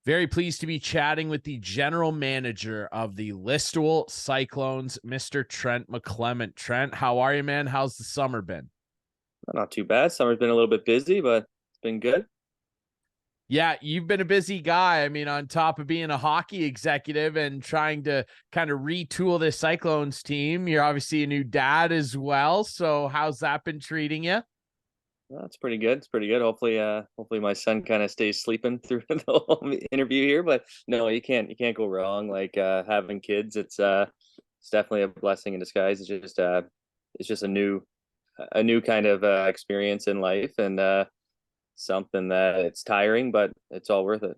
Very pleased to be chatting with the general manager of the Listowel Cyclones, Mr. Trent McClement. Trent, how are you, man? How's the summer been? Not too bad. Summer's been a little bit busy, but it's been good. Yeah, you've been a busy guy. I mean, on top of being a hockey executive and trying to kind of retool this Cyclones team, you're obviously a new dad as well. So how's that been treating you? Well, it's pretty good. It's pretty good. Hopefully my son kind of stays sleeping through the whole interview here. But no, you can't go wrong. Having kids, it's definitely a blessing in disguise. It's just a new kind of experience in life, and something that it's tiring, but it's all worth it.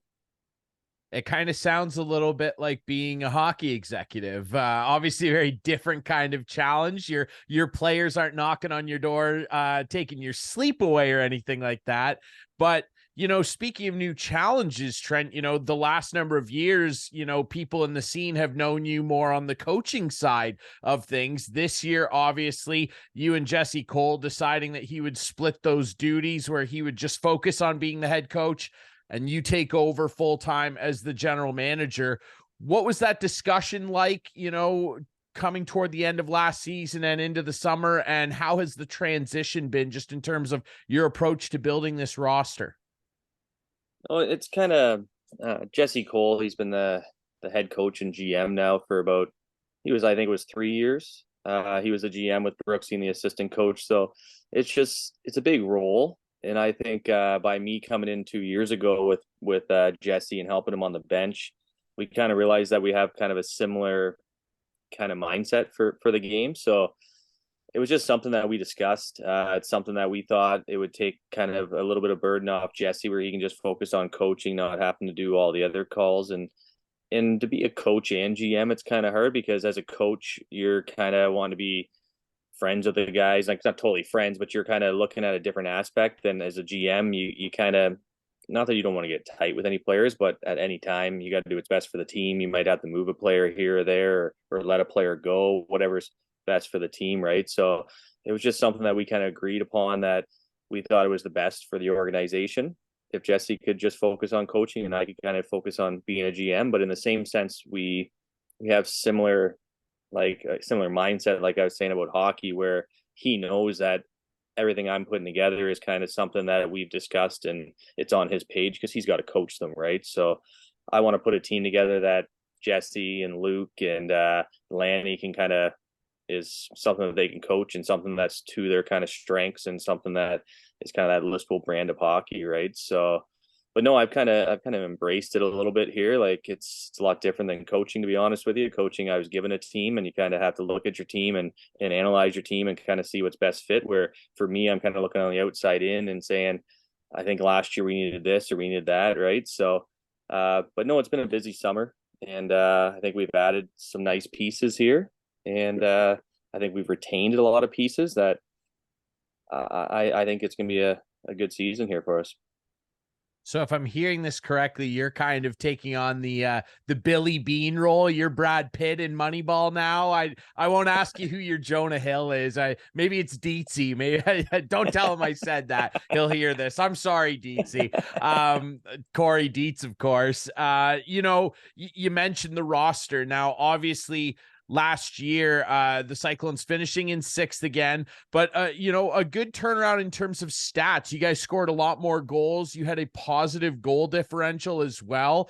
It kind of sounds a little bit like being a hockey executive. Obviously, a very different kind of challenge. Your players aren't knocking on your door, taking your sleep away or anything like that. But speaking of new challenges, Trent, the last number of years, people in the scene have known you more on the coaching side of things. This year, obviously, you and Jesse Cole deciding that he would split those duties where he would just focus on being the head coach and you take over full time as the general manager. What was that discussion like, coming toward the end of last season and into the summer? And how has the transition been just in terms of your approach to building this roster? Oh, it's kind of Jesse Cole. He's been the head coach and GM now for about I think it was 3 years. He was a GM with Brooksy and the assistant coach. So it's a big role. And I think by me coming in 2 years ago with Jesse and helping him on the bench, we kind of realized that we have kind of a similar kind of mindset for the game. So it was just something that we discussed. It's something that we thought it would take kind of a little bit of burden off Jesse, where he can just focus on coaching, not having to do all the other calls. And to be a coach and GM, it's kind of hard because as a coach, you're kind of want to be friends with the guys, like not totally friends, but you're kind of looking at a different aspect. Than as a GM, you kind of, not that you don't want to get tight with any players, but at any time you got to do what's best for the team. You might have to move a player here or there, or let a player go, whatever's best for the team, right? So it was just something that we kind of agreed upon, that we thought it was the best for the organization if Jesse could just focus on coaching and I could kind of focus on being a GM. But in the same sense, we have similar, like a similar mindset, like I was saying about hockey, where he knows that everything I'm putting together is kind of something that we've discussed and it's on his page because he's got to coach them, right? So I want to put a team together that Jesse and Luke and Lanny can kind of, is something that they can coach and something that's to their kind of strengths and something that is kind of that Listowel brand of hockey, right? So, but no, I've kind of embraced it a little bit here. Like it's a lot different than coaching, to be honest with you. Coaching, I was given a team, and you kind of have to look at your team and analyze your team and kind of see what's best fit. Where for me, I'm kind of looking on the outside in and saying, I think last year we needed this or we needed that, right? So, but no, it's been a busy summer, and I think we've added some nice pieces here, and I think we've retained a lot of pieces that I think it's going to be a good season here for us. So if I'm hearing this correctly, you're kind of taking on the Billy Bean role. You're Brad Pitt in Moneyball now. I won't ask you who your Jonah Hill is. Maybe it's Dietzy. Maybe don't tell him I said that. He'll hear this. I'm sorry, Dietzy. Corey Dietz, of course. You mentioned the roster. Now, obviously, last year, the Cyclones finishing in sixth again, but a good turnaround in terms of stats. You guys scored a lot more goals. You had a positive goal differential as well.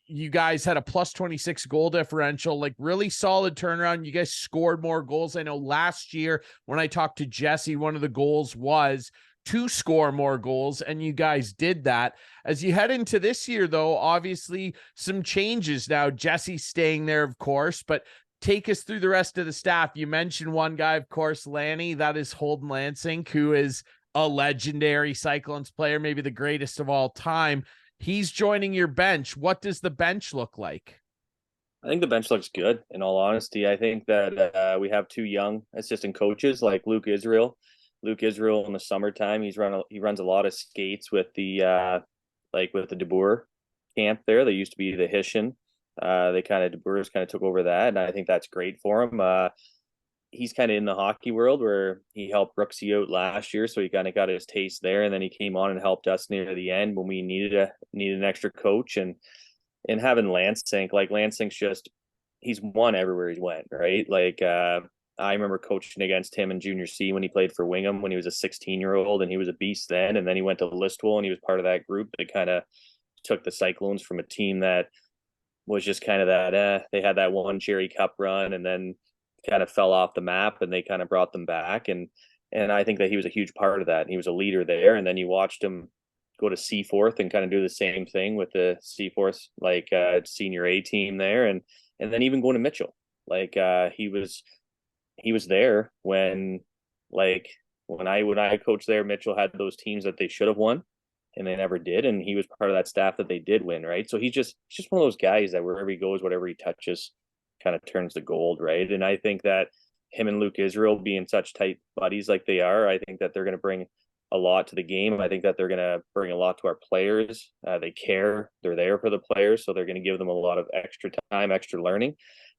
You guys had a plus 26 goal differential, like really solid turnaround. You guys scored more goals. I know last year when I talked to Jesse, one of the goals was to score more goals, and you guys did that. As you head into this year, though, obviously some changes now. Jesse's staying there, of course, but take us through the rest of the staff. You mentioned one guy, of course, Lanny. That is Holden Lansing, who is a legendary Cyclones player, maybe the greatest of all time. He's joining your bench. What does the bench look like? I think the bench looks good, in all honesty. I think that we have two young assistant coaches like Luke Israel. Luke Israel in the summertime, he runs a lot of skates with the with the De Boer camp there. They used to be the Hishin. De Boer's kind of took over that, and I think that's great for him. he's kind of in the hockey world where he helped Brooksy out last year, so he kind of got his taste there, and then he came on and helped us near the end when we needed an extra coach, and having Lansing, like Lansing's just he's won everywhere he went, right? Like I remember coaching against him in junior C when he played for Wingham when he was a 16-year-old, and he was a beast then, and then he went to Listowel and he was part of that group that kind of took the Cyclones from a team that was just kind of that they had that one Cherry Cup run and then kind of fell off the map, and they kind of brought them back, and I think that he was a huge part of that. He was a leader there, and then you watched him go to Seaforth and kind of do the same thing with the Seaforth like senior A team there, and then even going to Mitchell, like he was there when like when I coached there, Mitchell had those teams that they should have won and they never did, and he was part of that staff that they did win, right? So he's just one of those guys that wherever he goes, whatever he touches kind of turns to gold, right? And I think that him and Luke Israel being such tight buddies like they are, I think that they're going to bring a lot to the game. I think that they're going to bring a lot to our players. They care. They're there for the players, so they're going to give them a lot of extra time, extra learning.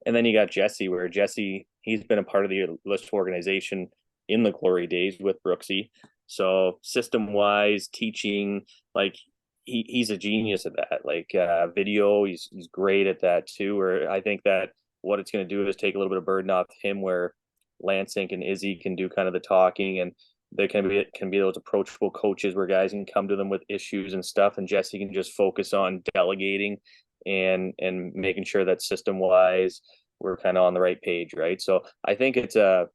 And then you got Jesse, where Jesse, he's been a part of the list organization in the glory days with Brooksy. So system wise, teaching, like he's a genius at that. Like video, he's great at that too. Where I think that what it's going to do is take a little bit of burden off him, where Lansing and Izzy can do kind of the talking, and there can be those approachable coaches where guys can come to them with issues and stuff, and Jesse can just focus on delegating and making sure that system wise we're kind of on the right page, right? So I think it's a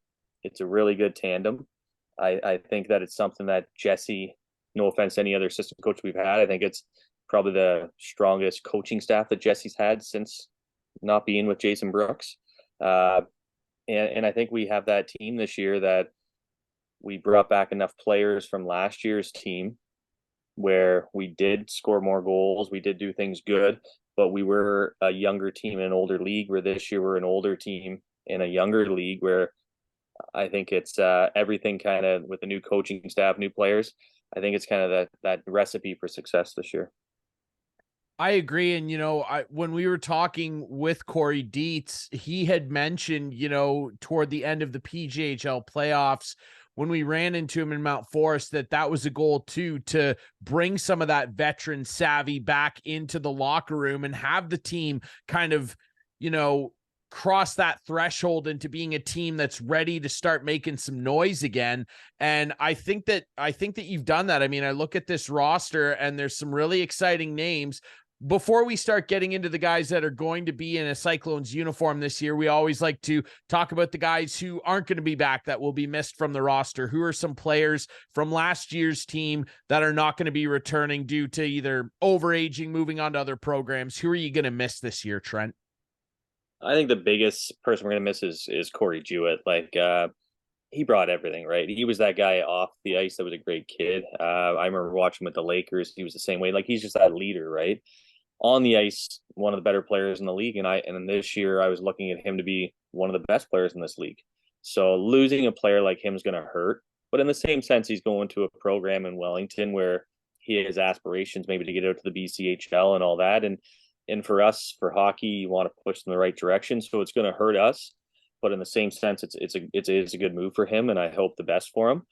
really good tandem. I think that it's something that Jesse, no offense to any other assistant coach we've had, I think it's probably the strongest coaching staff that Jesse's had since not being with Jason Brooks. And I think we have that team this year that we brought back enough players from last year's team where we did score more goals. We did do things good, but we were a younger team in an older league, where this year we're an older team in a younger league, where I think it's everything kind of with the new coaching staff, new players. I think it's kind of that recipe for success this year. I agree. And, when we were talking with Corey Dietz, he had mentioned, toward the end of the PGHL playoffs, when we ran into him in Mount Forest, that was a goal too, to bring some of that veteran savvy back into the locker room and have the team kind of, cross that threshold into being a team that's ready to start making some noise again. And I think that you've done that. I mean, I look at this roster and there's some really exciting names. Before we start getting into the guys that are going to be in a Cyclones uniform this year, we always like to talk about the guys who aren't going to be back, that will be missed from the roster. Who are some players from last year's team that are not going to be returning due to either overaging, moving on to other programs? Who are you going to miss this year, Trent? I think the biggest person we're going to miss is Corey Jewett. Like, he brought everything, right? He was that guy off the ice that was a great kid. I remember watching him with the Lakers. He was the same way. Like, he's just that leader, right? On the ice, one of the better players in the league. And this year I was looking at him to be one of the best players in this league. So losing a player like him is going to hurt. But in the same sense, he's going to a program in Wellington where he has aspirations maybe to get out to the BCHL and all that. And for us, for hockey, you want to push in the right direction. So it's going to hurt us. But in the same sense, it's a good move for him, and I hope the best for him.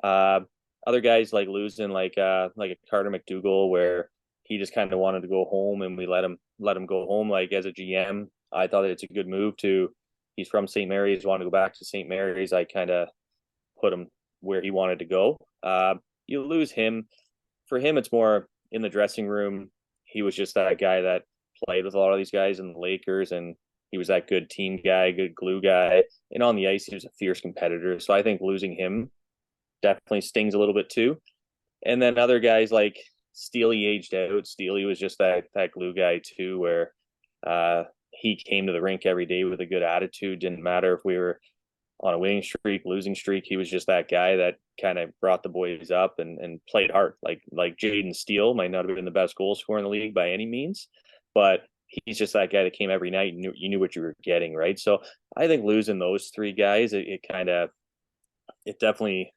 Other guys like losing like a Carter McDougall, where he just kind of wanted to go home, and we let him go home. Like, as a GM, I thought it's a good move he's from St. Mary's, wanted to go back to St. Mary's. I kind of put him where he wanted to go. You lose him. For him, it's more in the dressing room. He was just that guy that played with a lot of these guys in the Lakers, and he was that good team guy, good glue guy. And on the ice, he was a fierce competitor. So I think losing him definitely stings a little bit too. And then other guys like Steely aged out. Steely was just that glue guy too, where he came to the rink every day with a good attitude. Didn't matter if we were on a winning streak, losing streak. He was just that guy that kind of brought the boys up and played hard. Like Jaden Steele might not have been the best goal scorer in the league by any means, but he's just that guy that came every night and you knew what you were getting, right? So I think losing those three guys, it definitely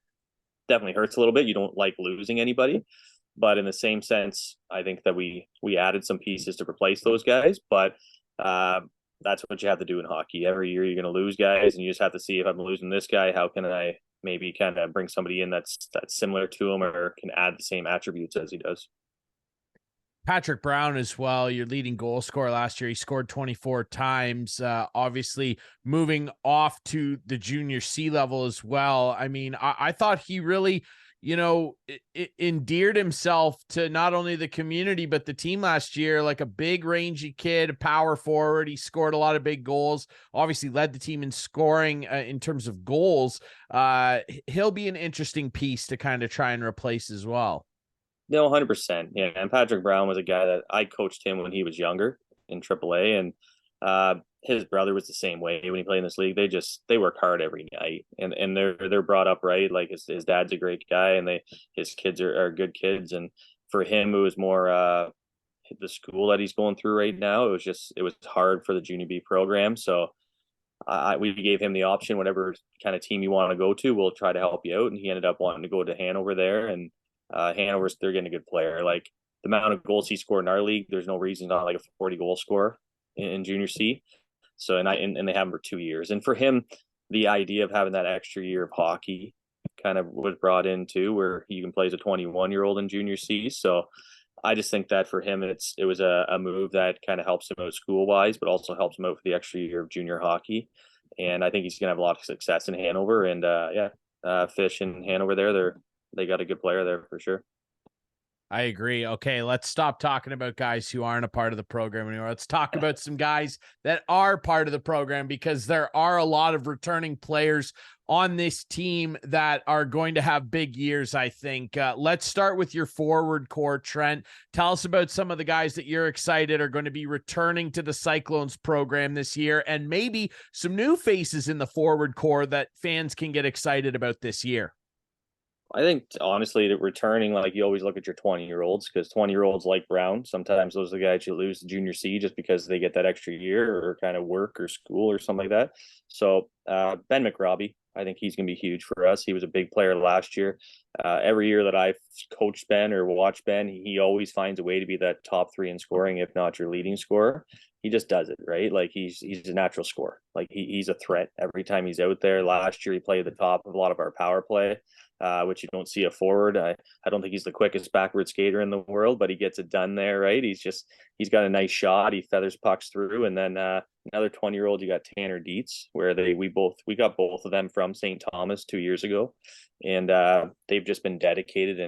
hurts a little bit. You don't like losing anybody, but in the same sense, I think that we added some pieces to replace those guys. But that's what you have to do in hockey. Every year you're going to lose guys, and you just have to see, if I'm losing this guy, how can I maybe kind of bring somebody in that's similar to him or can add the same attributes as he does. Patrick Brown as well, your leading goal scorer last year. He scored 24 times. Obviously, moving off to the junior C level as well. I mean, I thought he really, endeared himself to not only the community, but the team last year. Like a big, rangy kid, a power forward. He scored a lot of big goals, obviously led the team in scoring in terms of goals. He'll be an interesting piece to kind of try and replace as well. No, 100%. Yeah, and Patrick Brown was a guy that I coached him when he was younger in AAA, and his brother was the same way when he played in this league. They work hard every night, and they're brought up right. Like his dad's a great guy, and his kids are good kids. And for him, it was more the school that he's going through right now. It was hard for the junior B program, so we gave him the option. Whatever kind of team you want to go to, we'll try to help you out. And he ended up wanting to go to Hanover there, and Hanover's, they're getting a good player. Like the amount of goals he scored in our league, there's no reason not like a 40 goal scorer in junior C. So and they have him for 2 years. And for him, the idea of having that extra year of hockey kind of was brought in too, where you can play as a 21-year-old in junior C. So I just think that for him, it was a move that kind of helps him out school wise, but also helps him out for the extra year of junior hockey. And I think he's gonna have a lot of success in Hanover. And Fish and Hanover they got a good player there for sure. I agree. Okay, let's stop talking about guys who aren't a part of the program anymore. Let's talk about some guys that are part of the program, because there are a lot of returning players on this team that are going to have big years, I think. Let's start with your forward core, Trent. Tell us about some of the guys that you're excited are going to be returning to the Cyclones program this year, and maybe some new faces in the forward core that fans can get excited about this year. I think honestly that returning, like you always look at your 20-year-olds, because 20-year-olds like Brown, sometimes those are the guys you lose to junior C just because they get that extra year or kind of work or school or something like that. So Ben McRobbie, I think he's going to be huge for us. He was a big player last year. Every year that I've coached Ben or watched Ben, he always finds a way to be that top three in scoring, if not your leading scorer. He just does it, right? Like he's a natural scorer. Like he's a threat every time he's out there. Last year he played the top of a lot of our power play, which you don't see a forward. I don't think he's the quickest backward skater in the world, but he gets it done there, right? He's got a nice shot. He feathers pucks through. And then another 20-year-old, you got Tanner Dietz, where we got both of them from St. Thomas 2 years ago, and they've just been dedicated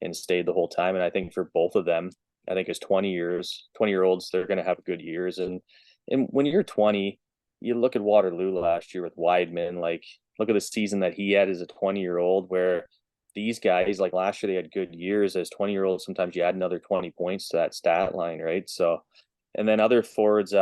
and stayed the whole time. And I think for both of them, I think as 20-year-olds, they're going to have good years. And when you're 20, you look at Waterloo last year with Weidman, like look at the season that he had as a 20-year-old, where these guys, like last year, they had good years. As 20-year-olds, sometimes you add another 20 points to that stat line, right? So, and then other forwards,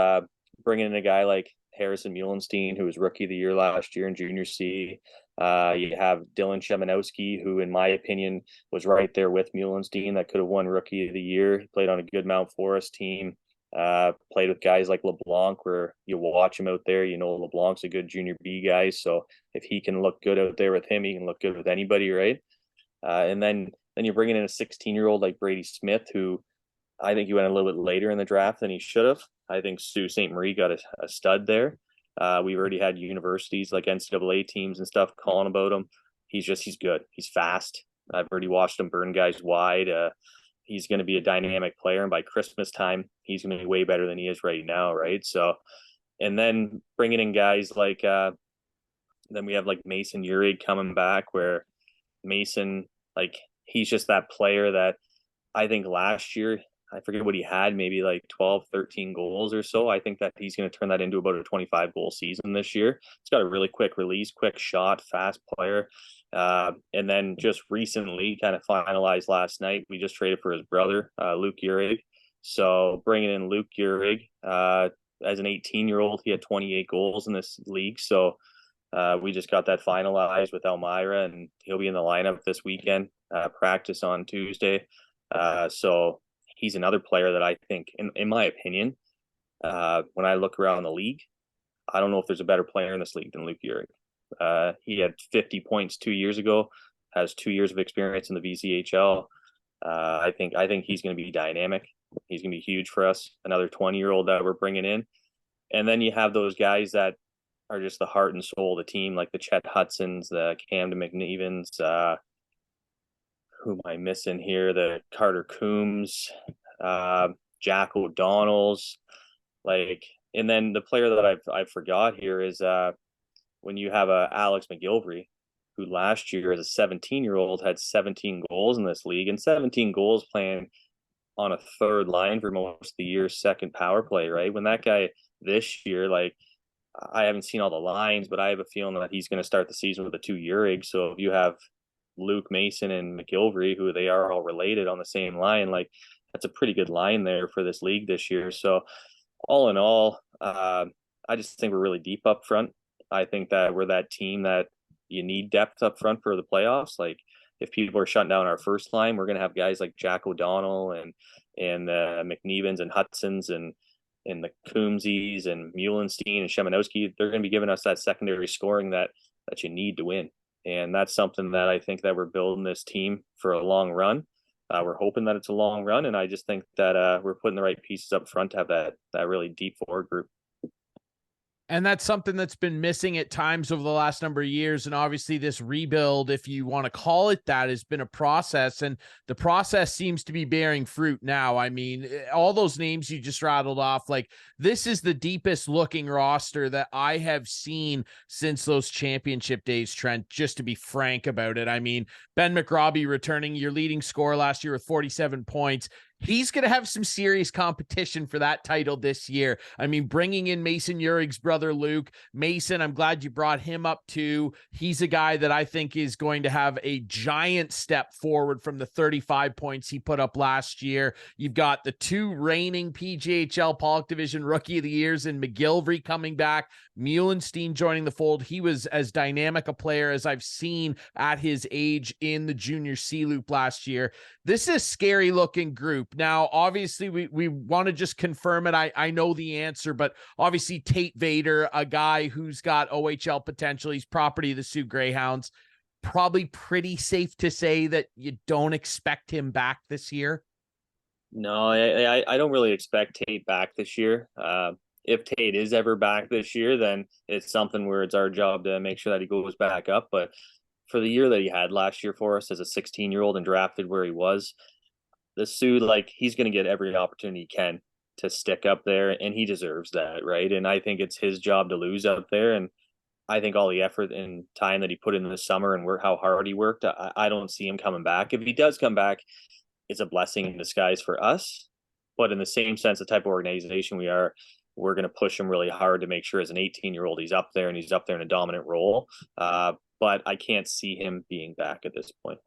bringing in a guy like Harrison Muhlenstein, who was rookie of the year last year in junior C. You have Dylan Shemanowski, who, in my opinion, was right there with Muhlenstein that could have won rookie of the year. He played on a good Mount Forest team. Played with guys like LeBlanc, where you watch him out there, LeBlanc's a good junior B guy. So if he can look good out there with him, he can look good with anybody, right? And then you're bringing in a 16-year-old like Brady Smith, who I think he went a little bit later in the draft than he should have. I think Sault Ste. Marie got a stud there. We've already had universities like NCAA teams and stuff calling about him. He's good. He's fast. I've already watched him burn guys wide. He's going to be a dynamic player, and by Christmas time, he's going to be way better than he is right now, right? So, and then bringing in guys like, then we have like Mason Urig coming back, where Mason, like, he's just that player that I think last year, I forget what he had, maybe like 12, 13 goals or so. I think that he's going to turn that into about a 25 goal season this year. He's got a really quick release, quick shot, fast player. And then just recently, kind of finalized last night, we just traded for his brother, Luke Urig. So bringing in Luke Urig, as an 18-year-old, he had 28 goals in this league. So we just got that finalized with Elmira, and he'll be in the lineup this weekend, practice on Tuesday. So he's another player that I think, in my opinion, when I look around the league, I don't know if there's a better player in this league than Luke Urig. He had 50 points 2 years ago, has 2 years of experience in the VCHL. I think he's going to be dynamic. He's going to be huge for us. Another 20-year-old that we're bringing in. And then you have those guys that are just the heart and soul of the team, like the Chet Hudsons, the Camden McNevens, who am I missing here? The Carter Coombs, Jack O'Donnell's, like, and then the player that I forgot here is when you have Alex McGilvery, who last year as a 17-year-old had 17 goals in this league, and 17 goals playing on a third line for most of the year's second power play, right? When that guy this year, like, I haven't seen all the lines, but I have a feeling that he's going to start the season with a 2-year rig. So if you have Luke Mason and McGilvery, who they are all related on the same line, like, that's a pretty good line there for this league this year. So all in all, I just think we're really deep up front. I think that we're that team that you need depth up front for the playoffs. Like, if people are shutting down our first line, we're going to have guys like Jack O'Donnell and McNevens and Hudsons and the Coombsies and Muhlenstein and Shemanowski. They're going to be giving us that secondary scoring that you need to win. And that's something that I think that we're building this team for a long run. We're hoping that it's a long run, and I just think that we're putting the right pieces up front to have that really deep forward group. And that's something that's been missing at times over the last number of years. And obviously this rebuild, if you want to call it that, has been a process, and the process seems to be bearing fruit now. I mean, all those names you just rattled off, like, this is the deepest looking roster that I have seen since those championship days, Trent, just to be frank about it. I mean, Ben McRobbie returning, your leading scorer last year with 47 points. He's going to have some serious competition for that title this year. I mean, bringing in Mason Urig's brother, Luke. Mason, I'm glad you brought him up too. He's a guy that I think is going to have a giant step forward from the 35 points he put up last year. You've got the 2 reigning PGHL Pollock Division Rookie of the Years in McGilvery coming back, Muhlenstein joining the fold. He was as dynamic a player as I've seen at his age in the junior C loop last year. This is a scary looking group. Now, obviously, we want to just confirm it. I know the answer, but obviously Tate Vader, a guy who's got OHL potential, he's property of the Sioux Greyhounds. Probably pretty safe to say that you don't expect him back this year. No, I don't really expect Tate back this year. If Tate is ever back this year, then it's something where it's our job to make sure that he goes back up. But for the year that he had last year for us as a 16-year-old and drafted where he was, the Sioux, like, he's going to get every opportunity he can to stick up there, and he deserves that, right? And I think it's his job to lose up there. And I think all the effort and time that he put in this summer and how hard he worked, I don't see him coming back. If he does come back, it's a blessing in disguise for us. But in the same sense, the type of organization we are, we're going to push him really hard to make sure as an 18-year-old he's up there and he's up there in a dominant role. But I can't see him being back at this point.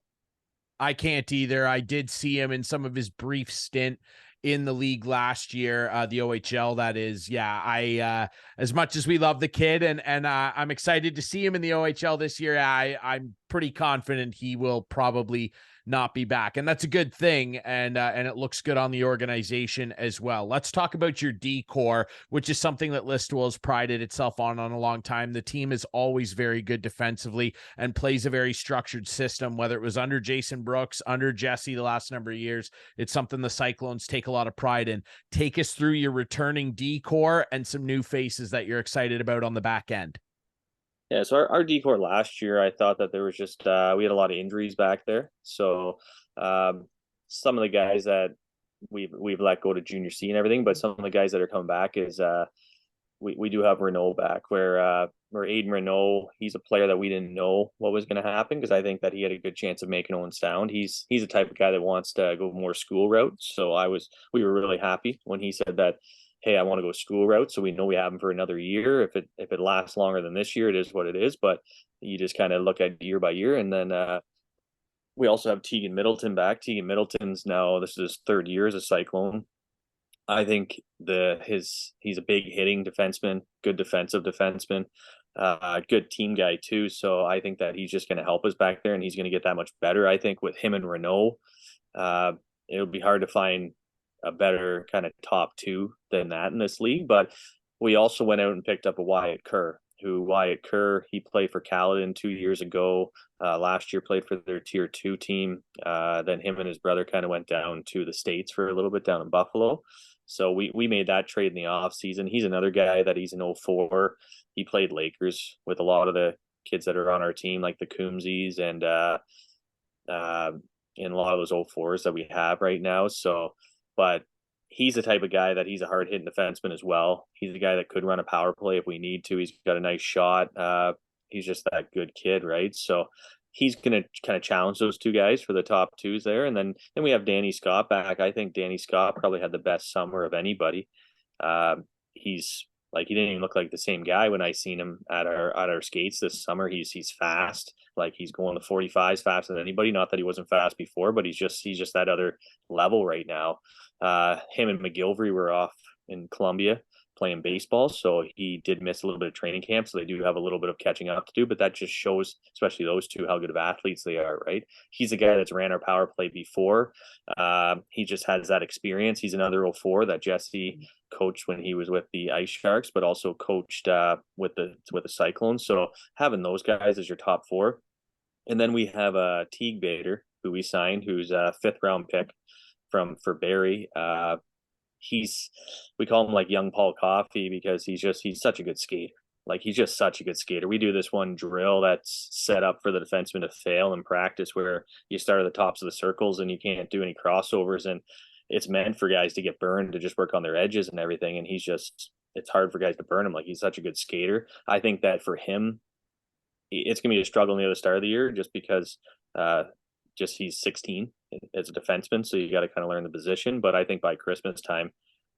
I can't either. I did see him in some of his brief stint in the league last year, the OHL, that is. Yeah, I as much as we love the kid and I'm excited to see him in the OHL this year, I'm pretty confident he will probably not be back, and that's a good thing, and it looks good on the organization as well. Let's talk about your D core, which is something that Listowel has prided itself on a long time. The team is always very good defensively and plays a very structured system, whether it was under Jason Brooks, under Jesse the last number of years. It's something the Cyclones take a lot of pride in. Take us through your returning D core and some new faces that you're excited about on the back end. Yeah, so our decor last year, I thought that there was just we had a lot of injuries back there. So some of the guys that we've let go to junior C and everything, but some of the guys that are coming back is we do have Renault back, where Aiden Renault, he's a player that we didn't know what was going to happen, because I think that he had a good chance of making Owen Sound. He's the type of guy that wants to go more school route. So we were really happy when he said that, hey, I want to go school route. So we know we have him for another year. If it lasts longer than this year, it is what it is. But you just kind of look at year by year. And then we also have Tegan Middleton back. Tegan Middleton's now, this is his 3rd year as a Cyclone. I think he's a big hitting defenseman, good defensive defenseman, good team guy too. So I think that he's just going to help us back there, and he's going to get that much better. I think with him and Renault, it'll be hard to find a better kind of top 2 than that in this league. But we also went out and picked up a Wyatt Kerr, he played for Caledon 2 years ago. Last year played for their tier 2 team. Then him and his brother kind of went down to the States for a little bit down in Buffalo. So we made that trade in the off season. He's another guy that he's an 04. He played Lakers with a lot of the kids that are on our team, like the Coombsies and a lot of those 04s that we have right now. So, but he's the type of guy that he's a hard hitting defenseman as well. He's a guy that could run a power play if we need to. He's got a nice shot. He's just that good kid, right? So he's going to kind of challenge those two guys for the top twos there. And then we have Danny Scott back. I think Danny Scott probably had the best summer of anybody. He's like, he didn't even look like the same guy when I seen him at our skates this summer. He's fast. Like he's going to 45s faster than anybody. Not that he wasn't fast before, but he's just that other level right now. Him and McGilvery were off in Colombia playing baseball, so he did miss a little bit of training camp. So they do have a little bit of catching up to do, but that just shows, especially those two, how good of athletes they are, right? He's a guy that's ran our power play before. He just has that experience. He's another 04 that Jesse coached when he was with the Ice Sharks, but also coached with the Cyclones. So having those guys as your top four. And then we have Teague Bader, who we signed, who's a 5th round pick for Barrie. We call him like young Paul Coffey because he's such a good skater. Like he's just such a good skater. We do this one drill that's set up for the defenseman to fail in practice, where you start at the tops of the circles and you can't do any crossovers, and it's meant for guys to get burned, to just work on their edges and everything. And it's hard for guys to burn him. Like he's such a good skater. I think that for him, it's gonna be a struggle near the start of the year, just because he's 16 as a defenseman, so you got to kind of learn the position. But I think by Christmas time,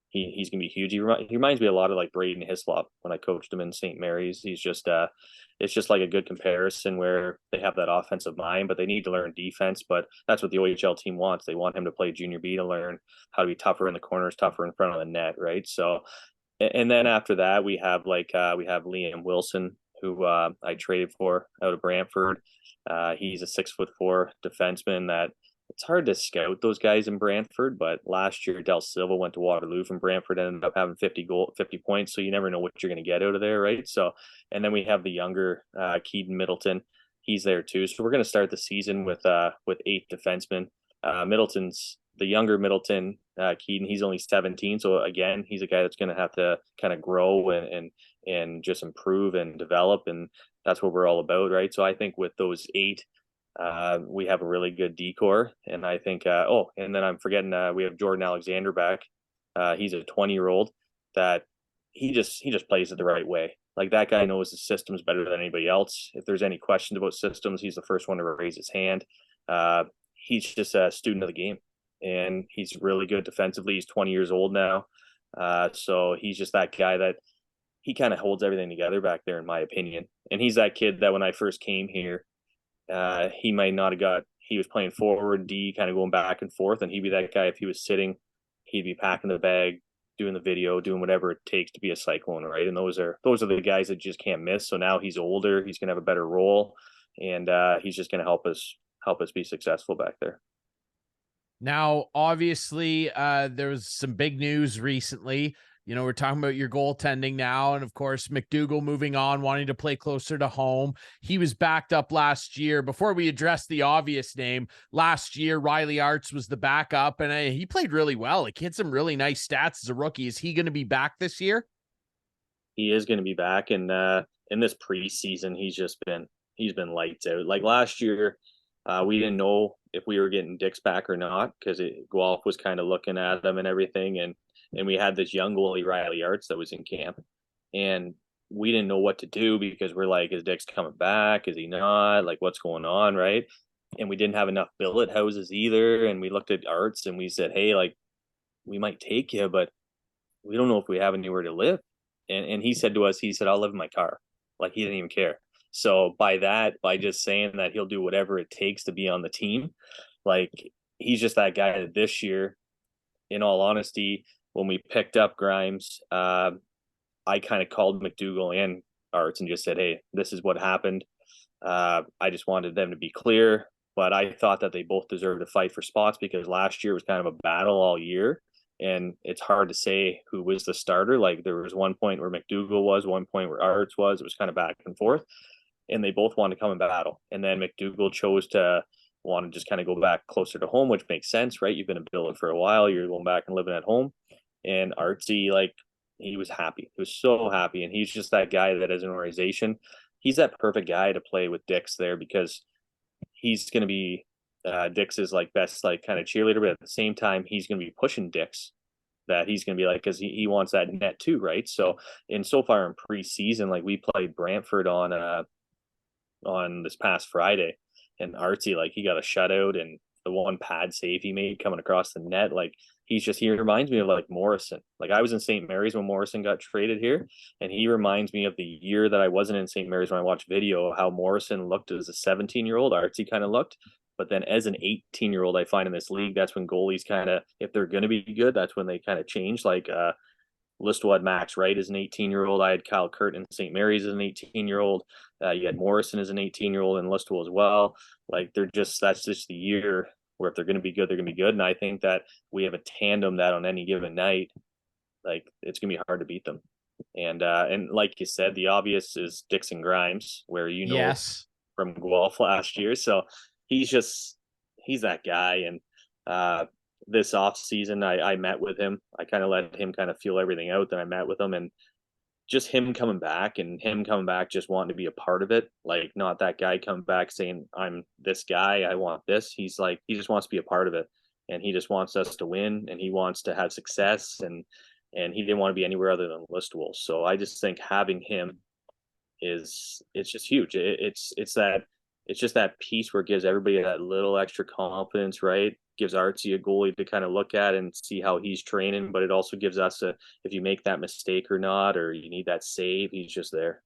he's gonna be huge. He reminds me a lot of like Braden Hislop when I coached him in St. Mary's. He's just it's just like a good comparison where they have that offensive mind, but they need to learn defense. But that's what the OHL team wants. They want him to play junior B to learn how to be tougher in the corners, tougher in front of the net, right? So, and then after that, we have Liam Wilson, who I traded for out of Brantford. He's a 6'4" defenseman that it's hard to scout those guys in Brantford, but last year Del Silva went to Waterloo from Brantford and ended up having 50 points. So you never know what you're going to get out of there, right? So, and then we have the younger Keaton Middleton. He's there too. So we're going to start the season with 8 defensemen. The younger Middleton, Keaton, he's only 17. So again, he's a guy that's going to have to kind of grow and just improve and develop. And that's what we're all about, right? So I think with those 8, we have a really good decor. And I think, and then I'm forgetting, we have Jordan Alexander back. He's a 20-year-old that he just plays it the right way. Like that guy knows the systems better than anybody else. If there's any questions about systems, he's the first one to raise his hand. He's just a student of the game, and he's really good defensively. He's 20 years old now. So he's just that guy that he kind of holds everything together back there, in my opinion. And he's that kid that when I first came here, he might not have he was playing forward, D, kind of going back and forth. And he'd be that guy, if he was sitting, he'd be packing the bag, doing the video, doing whatever it takes to be a Cyclone, right? And those are the guys that just can't miss. So now he's older, he's going to have a better role, and he's just going to help us be successful back there. Now, obviously, there was some big news recently. You know, we're talking about your goaltending now. And of course, McDougall moving on, wanting to play closer to home. He was backed up last year. Before we address the obvious name, last year, Riley Arts was the backup, and he played really well. Like, he had some really nice stats as a rookie. Is he going to be back this year? He is going to be back. And in this preseason, he's been lights out. Like last year, we didn't know if we were getting Dix back or not, because Guelph was kind of looking at them and everything. And we had this young goalie, Riley Arts, that was in camp. And we didn't know what to do, because we're like, is Dix coming back? Is he not? Like, what's going on, right? And we didn't have enough billet houses either. And we looked at Arts and we said, hey, like, we might take you, but we don't know if we have anywhere to live. And he said to us, I'll live in my car. Like, he didn't even care. So by just saying that he'll do whatever it takes to be on the team, like, he's just that guy that this year, in all honesty, when we picked up Grimes, I kind of called McDougall and Arts and just said, hey, this is what happened. I just wanted them to be clear, but I thought that they both deserved to fight for spots, because last year was kind of a battle all year. And it's hard to say who was the starter. Like, there was one point where McDougall was, one point where Arts was. It was kind of back and forth. And they both wanted to come in battle. And then McDougall chose to want to just kind of go back closer to home, which makes sense, right? You've been a billet for a while. You're going back and living at home. And Artsy, like, he was happy. He was so happy. And he's just that guy that, as an organization, he's that perfect guy to play with Dix there, because he's going to be Dix's like best like kind of cheerleader, but at the same time, he's going to be pushing Dix, that he's going to be like, because he wants that net too, right? So, and so far in preseason, like, we played Brantford on this past Friday, and Artsy, like, he got a shutout, and the one pad save he made coming across the net, like, he reminds me of like Morrison. Like, I was in St. Mary's when Morrison got traded here, and he reminds me of the year that I wasn't in St. Mary's when I watched video of how Morrison looked as a 17-year-old. Artsy kind of looked. But then as an 18-year-old, I find in this league, that's when goalies kind of, if they're going to be good, that's when they kind of change. Like, Listowel had Max Wright as an 18-year-old. I had Kyle Kurt in St. Mary's as an 18-year-old. You had Morrison as an 18-year-old and Listowel as well. Like, that's just the year where if they're going to be good, they're going to be good. And I think that we have a tandem that on any given night, like, it's going to be hard to beat them. And like you said, the obvious is Dixon Grimes, where, Yes. from Guelph last year. So he's that guy. And this off season, I met with him. I kind of let him kind of feel everything out. Then I met with him, and just him coming back just wanting to be a part of it. Like, not that guy coming back saying, I'm this guy, I want this. He's like, he just wants to be a part of it, and he just wants us to win, and he wants to have success, and he didn't want to be anywhere other than Listowel. So I just think having him it's just huge. It's just that piece where it gives everybody that little extra confidence, right? Gives Artsy a goalie to kind of look at and see how he's training, but it also gives us if you make that mistake or not, or you need that save, he's just there.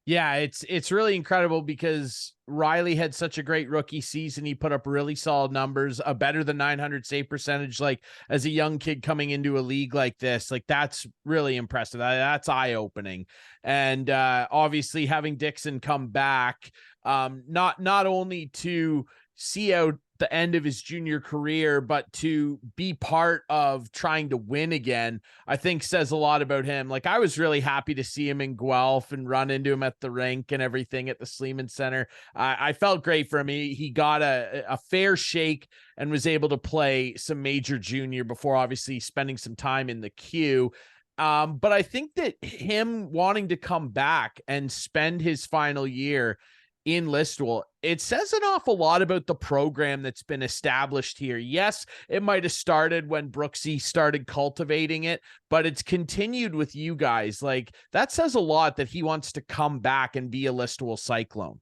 Yeah, it's really incredible because Riley had such a great rookie season. He put up really solid numbers, a better than 900 save percentage. Like, as a young kid coming into a league like this, like, that's really impressive. That's eye opening. And obviously having Dixon come back, not only to see out the end of his junior career, but to be part of trying to win again, I think says a lot about him. Like, I was really happy to see him in Guelph and run into him at the rink and everything at the Sleeman Center. I felt great for him. He got a fair shake and was able to play some major junior before obviously spending some time in the queue. But I think that him wanting to come back and spend his final year in Listowel, it says an awful lot about the program that's been established here. Yes, it might have started when Brooksy started cultivating it, but it's continued with you guys. Like, that says a lot that he wants to come back and be a Listowel Cyclone.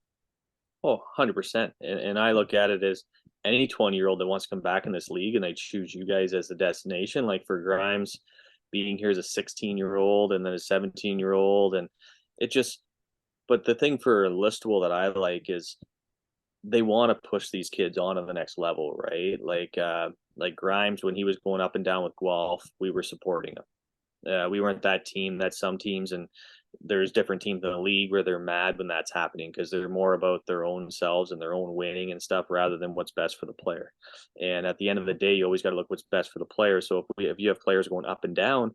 Oh, 100%. And I look at it as any 20-year-old that wants to come back in this league and they choose you guys as the destination. Like, for Grimes being here as a 16-year-old and then a 17-year-old, and it just, but the thing for Listowel that I like is they want to push these kids on to the next level, right? Like Grimes, when he was going up and down with Guelph, we were supporting him. We weren't that team that some teams, and there's different teams in the league where they're mad when that's happening because they're more about their own selves and their own winning and stuff rather than what's best for the player. And at the end of the day, you always got to look what's best for the player. So if you have players going up and down,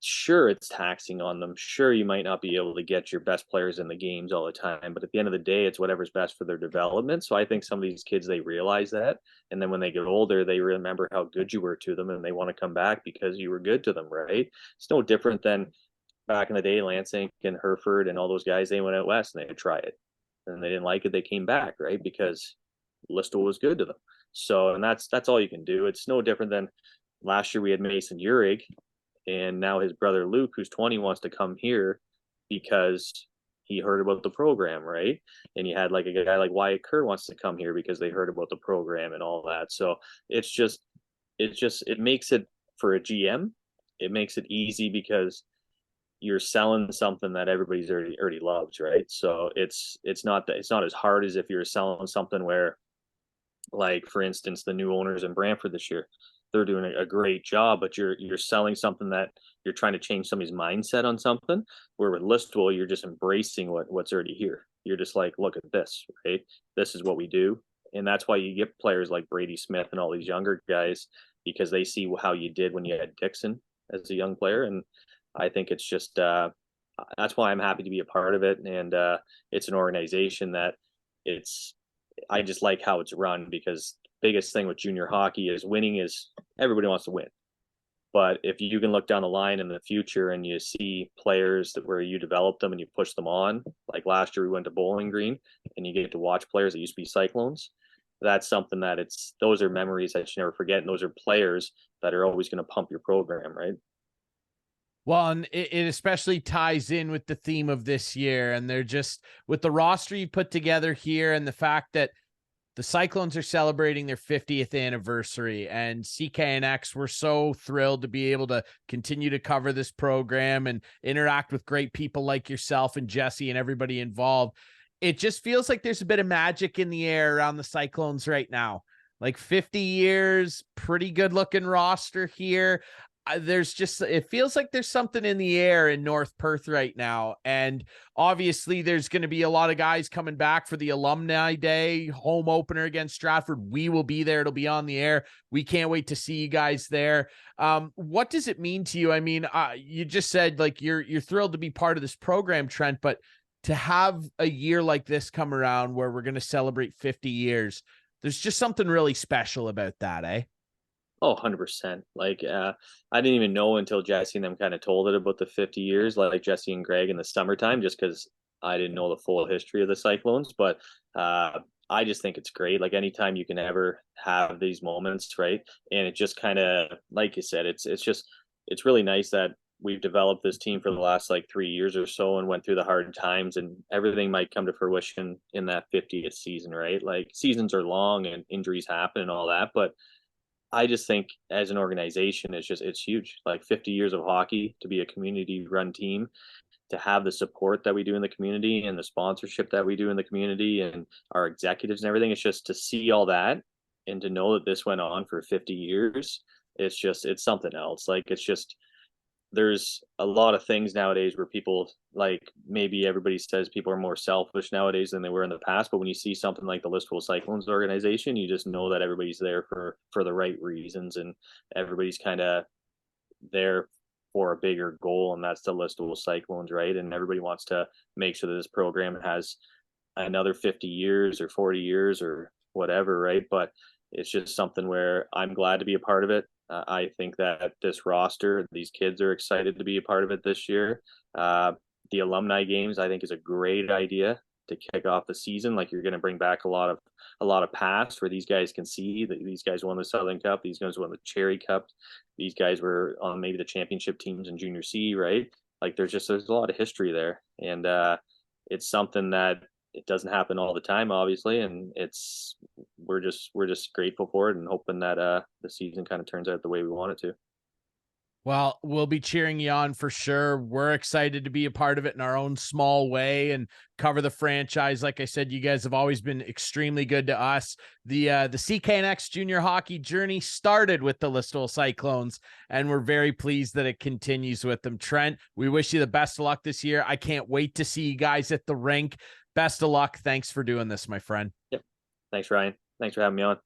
sure, it's taxing on them. Sure, you might not be able to get your best players in the games all the time, but at the end of the day, it's whatever's best for their development. So I think some of these kids, they realize that, and then when they get older, they remember how good you were to them, and they want to come back because you were good to them, right? It's no different than back in the day, Lansing and Hereford and all those guys. They went out west and they would try it, and they didn't like it. They came back, right? Because Listowel was good to them. So, and that's all you can do. It's no different than last year we had Mason Urig, and now his brother Luke, who's 20, wants to come here because he heard about the program, right? And you had like a guy like Wyatt Kerr wants to come here because they heard about the program and all that. So it makes it, for a GM, it makes it easy because you're selling something that everybody's already loves, right? So it's not as hard as if you're selling something where, like, for instance, the new owners in Brantford this year, they're doing a great job, but you're selling something that you're trying to change somebody's mindset on something. Where with Listowel, you're just embracing what's already here. You're just like, look at this, right? This is what we do, and that's why you get players like Brady Smith and all these younger guys, because they see how you did when you had Dixon as a young player, and I think it's just that's why I'm happy to be a part of it, and it's an organization that I just like how it's run, because biggest thing with junior hockey is winning is everybody wants to win. But if you can look down the line in the future and you see players that where you develop them and you push them on, like last year we went to Bowling Green and you get to watch players that used to be Cyclones. That's something that those are memories that you never forget. And those are players that are always going to pump your program, right? Well, and it especially ties in with the theme of this year. And they're just, with the roster you put together here and the fact that the Cyclones are celebrating their 50th anniversary, and CKNX, we're so thrilled to be able to continue to cover this program and interact with great people like yourself and Jesse and everybody involved. It just feels like there's a bit of magic in the air around the Cyclones right now. Like 50 years, pretty good looking roster here. There's just, it feels like there's something in the air in North Perth right now. And obviously there's going to be a lot of guys coming back for the alumni day home opener against Stratford. We will be there. It'll be on the air. We can't wait to see you guys there. What does it mean to you? I mean, you just said like you're thrilled to be part of this program, Trent, but to have a year like this come around where we're going to celebrate 50 years, there's just something really special about that, eh? Oh, 100%. Like, I didn't even know until Jesse and them kind of told it about the 50 years, like Jesse and Greg in the summertime, just because I didn't know the full history of the Cyclones. But I just think it's great. Like, anytime you can ever have these moments, right? And it just kind of, like you said, it's really nice that we've developed this team for the last like 3 years or so and went through the hard times, and everything might come to fruition in that 50th season, right? Like, seasons are long and injuries happen and all that, but I just think as an organization, it's huge. Like 50 years of hockey to be a community run team, to have the support that we do in the community and the sponsorship that we do in the community and our executives and everything. It's just to see all that and to know that this went on for 50 years. It's something else. Like, it's just, there's a lot of things nowadays where people, like, maybe everybody says people are more selfish nowadays than they were in the past, but when you see something like the Listowel Cyclones organization, you just know that everybody's there for the right reasons, and everybody's kind of there for a bigger goal, and that's the Listowel Cyclones, right? And everybody wants to make sure that this program has another 50 years or 40 years or whatever, right? But it's just something where I'm glad to be a part of it. I think that this roster, these kids are excited to be a part of it this year. The alumni games, I think, is a great idea to kick off the season. Like, you're going to bring back a lot of past where these guys can see that these guys won the Southern Cup, these guys won the Cherry Cup, these guys were on maybe the championship teams in Junior C, right? Like, there's a lot of history there, and it's something that it doesn't happen all the time, obviously, and we're just grateful for it and hoping that the season kind of turns out the way we want it to. Well, we'll be cheering you on for sure. We're excited to be a part of it in our own small way and cover the franchise. Like I said, you guys have always been extremely good to us. The CKNX junior hockey journey started with the Listowel Cyclones, and we're very pleased that it continues with them. Trent, we wish you the best of luck this year. I can't wait to see you guys at the rink. Best of luck. Thanks for doing this, my friend. Yep. Thanks, Ryan. Thanks for having me on.